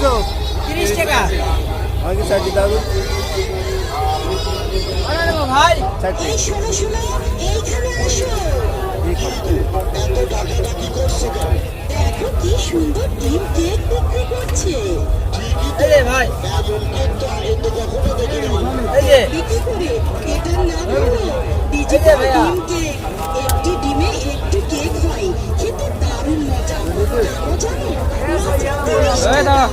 30 টাকা আমাকে 60 দাও ভাই এই শোনো শোনো, এইখানে আসো। দেখো কি সুন্দর ডিম কেক বিক্রি করছে। এই যে ভাই এই যে বিক্রি করে এটার নাম হলো ডিজিটাল ডিম কেক। একটি ডিমে একটি কেক হয়, খেতে দারুণ মজা। আরো জানো, এই দাঁড়া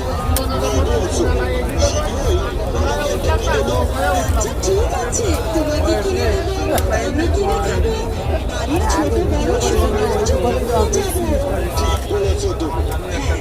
আচ্ছা ঠিক আছে, তোমাকে কিনে দেবো, আমি কিনে খাবো, বাড়ির ছোট বড় সবার জন্য নিয়ে যাবো। হ্যাঁ